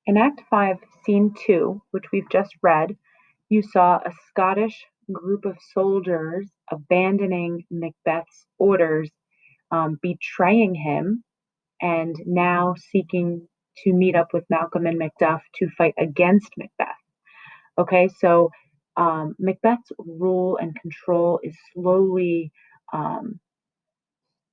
In Act 5, Scene 2, which we've just read, you saw a Scottish group of soldiers abandoning Macbeth's orders, betraying him, and now seeking to meet up with Malcolm and Macduff to fight against Macbeth. Okay, so Macbeth's rule and control is slowly, um,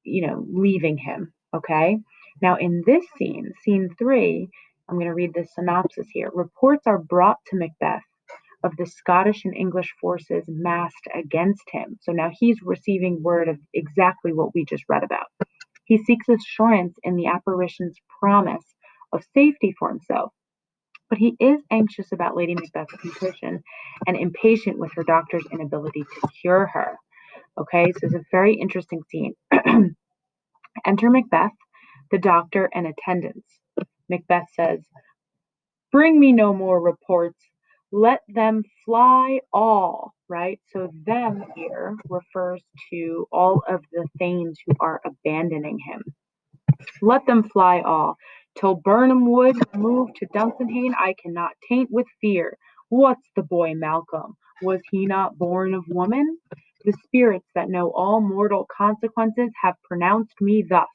leaving him. Okay, now in this scene, scene 3, I'm going to read the synopsis here. Reports are brought to Macbeth of the Scottish and English forces massed against him. So now he's receiving word of exactly what we just read about. He seeks assurance in the apparition's promise of safety for himself, but he is anxious about Lady Macbeth's condition and impatient with her doctor's inability to cure her. Okay, so it's a very interesting scene. Enter Macbeth, the doctor, and attendants. Macbeth says, "Bring me no more reports. Let them fly all," right? So them here refers to all of the thanes who are abandoning him. "Let them fly all. Till Birnam Wood move to Dunsinane, I cannot taint with fear. What's the boy Malcolm? Was he not born of woman? The spirits that know all mortal consequences have pronounced me thus.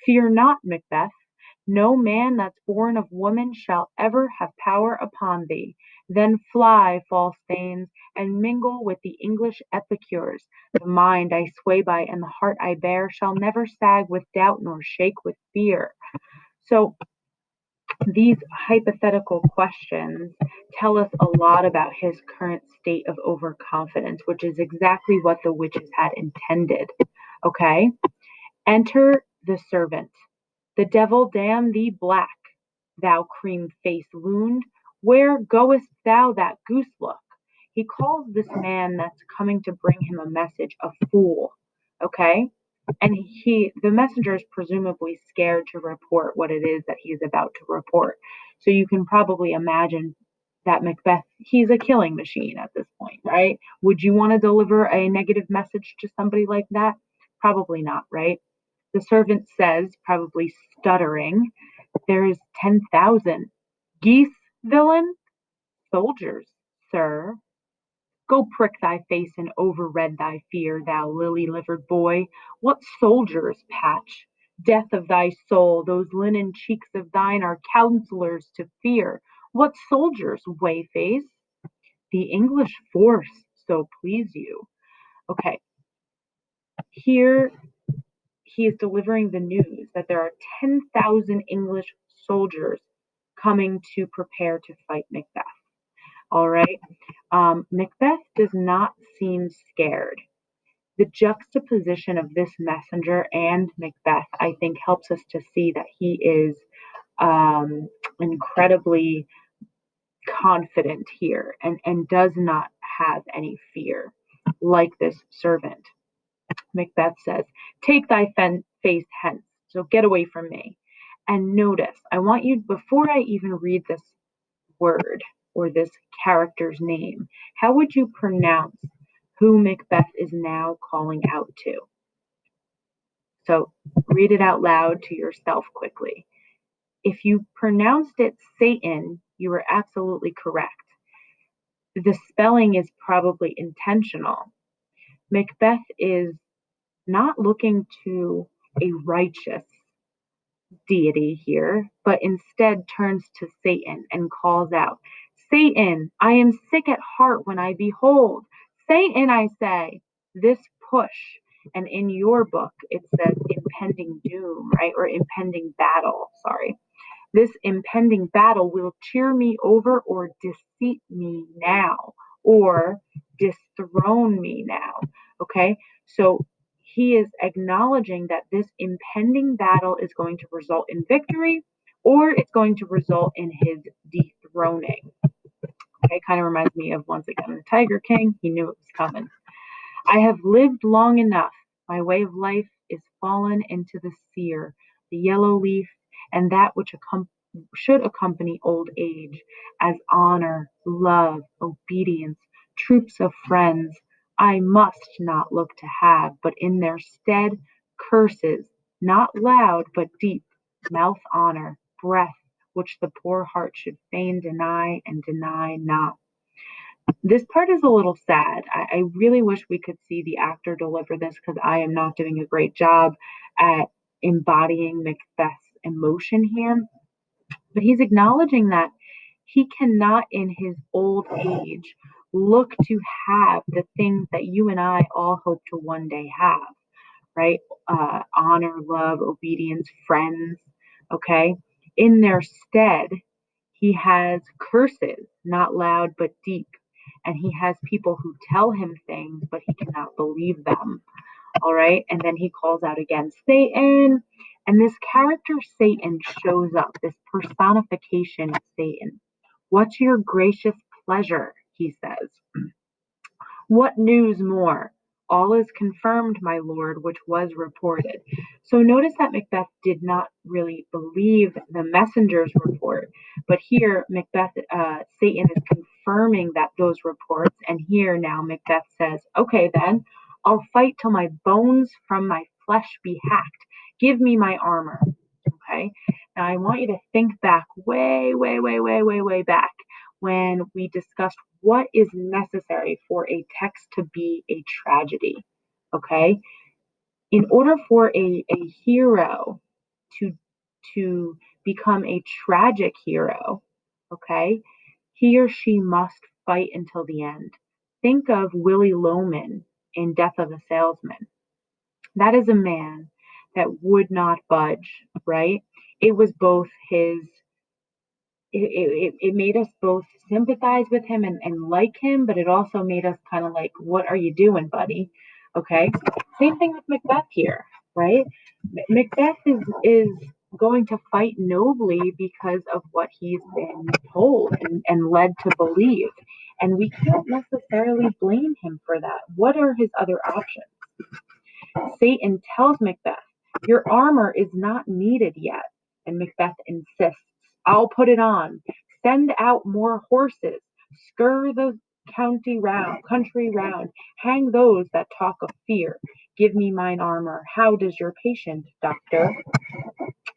Fear not, Macbeth. No man that's born of woman shall ever have power upon thee. Then fly, false thanes, and mingle with the English epicures. The mind I sway by and the heart I bear shall never sag with doubt nor shake with fear." So these hypothetical questions tell us a lot about his current state of overconfidence, which is exactly what the witches had intended. Okay? Enter the servant. "The devil damn thee black, thou cream-faced loon. Where goest thou that goose look?" He calls this man that's coming to bring him a message a fool. Okay? And the messenger is presumably scared to report what it is that he is about to report. So you can probably imagine that Macbeth, he's a killing machine at this point, right? Would you want to deliver a negative message to somebody like that? Probably not, right? The servant says, probably stuttering, "There is 10,000. Geese, villain?" "Soldiers, sir." "Go prick thy face and overred thy fear, thou lily-livered boy. What soldiers, Patch? Death of thy soul, those linen cheeks of thine are counsellors to fear. What soldiers, Wayface?" "The English force, so please you." Okay, here he is delivering the news that there are 10,000 English soldiers coming to prepare to fight Macbeth. All right. Macbeth does not seem scared. The juxtaposition of this messenger and Macbeth, I think, helps us to see that he is incredibly confident here and does not have any fear like this servant. Macbeth says, "Take thy face hence, so get away from me." And notice, I want you, before I even read this word or this character's name, how would you pronounce who Macbeth is now calling out to? So read it out loud to yourself quickly. If you pronounced it Satan, you were absolutely correct. The spelling is probably intentional. Macbeth is not looking to a righteous deity here, but instead turns to Satan and calls out, "Satan, I am sick at heart when I behold. Satan, I say, this push." And in your book, it says impending doom, right? Or impending battle, sorry. "This impending battle will cheer me over or defeat me now, or dethrone me now." Okay, so he is acknowledging that this impending battle is going to result in victory or it's going to result in his dethroning. Okay, kind of reminds me of Once Again the Tiger King. He knew it was coming. "I have lived long enough. My way of life is fallen into the sear, the yellow leaf, and that which should accompany old age, as honor, love, obedience, troops of friends, I must not look to have, but in their stead curses, not loud but deep, mouth honor, breath, which the poor heart should fain deny and deny not. This part is a little sad. I really wish we could see the actor deliver this because I am not doing a great job at embodying Macbeth's emotion here. But he's acknowledging that he cannot, in his old age, look to have the things that you and I all hope to one day have, right? Honor, love, obedience, friends, okay? In their stead, he has curses, not loud but deep. And he has people who tell him things, but he cannot believe them. All right. And then he calls out against Satan. And this character, Satan, shows up, this personification of Satan. What's your gracious pleasure? He says. What news more? All is confirmed, my lord, which was reported. So notice that Macbeth did not really believe the messenger's report, but here Satan is confirming that those reports, and here now Macbeth says, okay then, I'll fight till my bones from my flesh be hacked. Give me my armor. Okay. Now I want you to think back way back when we discussed what is necessary for a text to be a tragedy. Okay. In order for a hero to become a tragic hero, okay, he or she must fight until the end. Think of Willy Loman in Death of a Salesman. That is a man that would not budge, right? It was both it made us both sympathize with him and like him, but it also made us kind of like, what are you doing, buddy? Okay. Same thing with Macbeth here, right? Macbeth is going to fight nobly because of what he's been told and led to believe. And we can't necessarily blame him for that. What are his other options? Satan tells Macbeth, your armor is not needed yet. And Macbeth insists, I'll put it on. Send out more horses. Scur the country round. Hang those that talk of fear. Give me mine armor. How does your patient, doctor?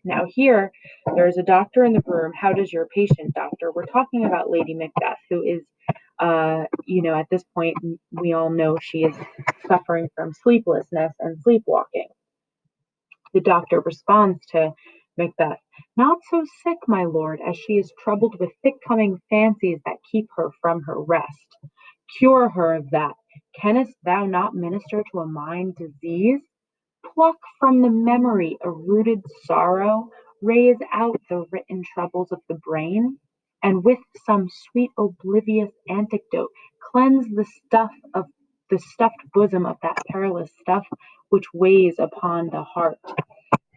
Now here, there's a doctor in the room. How does your patient, doctor? We're talking about Lady Macbeth, who is, at this point, we all know she is suffering from sleeplessness and sleepwalking. The doctor responds to Macbeth, not so sick, my lord, as she is troubled with thick-coming fancies that keep her from her rest. Cure her of that. Canst thou not minister to a mind diseased? Pluck from the memory a rooted sorrow, raise out the written troubles of the brain, and with some sweet oblivious antidote cleanse the stuffed bosom of that perilous stuff which weighs upon the heart.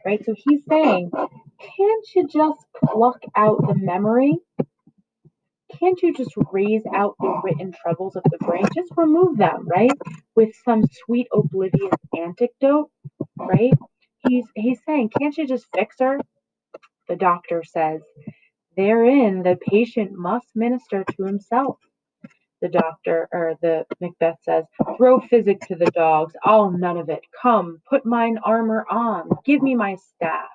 Right? So he's saying, can't you just pluck out the memory? Can't you just raise out the written troubles of the brain? Just remove them, right? With some sweet oblivious antidote, right? He's saying, can't you just fix her? The doctor says, therein the patient must minister to himself. The Macbeth says, throw physic to the dogs. I'll none of it. Come, put mine armor on. Give me my staff.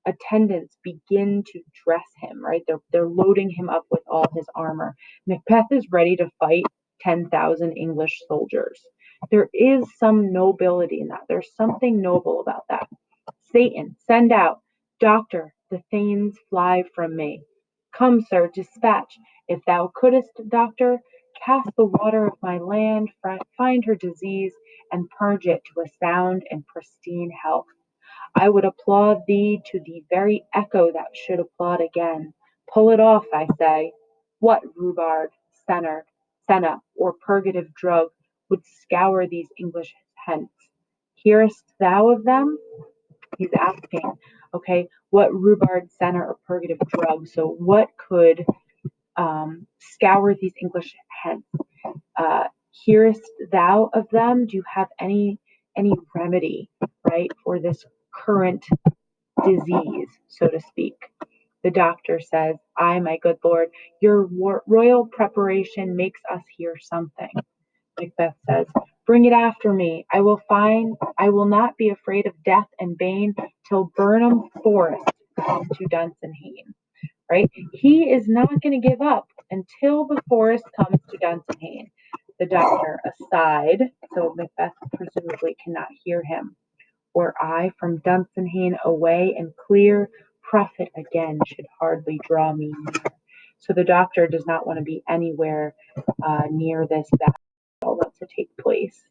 Attendants begin to dress him, right? They're loading him up with all his armor. Macbeth is ready to fight 10,000 English soldiers. There is some nobility in that. There's something noble about that. Satan, send out. Doctor, the thanes fly from me. Come, sir, dispatch. If thou couldst, doctor, cast the water of my land, find her disease, and purge it to a sound and pristine health. I would applaud thee to the very echo that should applaud again. Pull it off, I say. What rhubarb, senna, or purgative drug would scour these English hence? Hearest thou of them? He's asking, okay, what rhubarb, senna, or purgative drug? So what could scour these English hence? Hearest thou of them? Do you have any remedy, right, for this current disease, so to speak? The doctor says, "Ay, my good lord, your royal preparation makes us hear something." Macbeth says, "Bring it after me. I will not be afraid of death and bane till Burnham Forest come to Dunsinane." right? He is not going to give up until the forest comes to Dunsinane. The doctor aside, so Macbeth presumably cannot hear him. Were I from Dunsinane away and clear, profit again should hardly draw me near. So the doctor does not want to be anywhere near this battle that's to take place.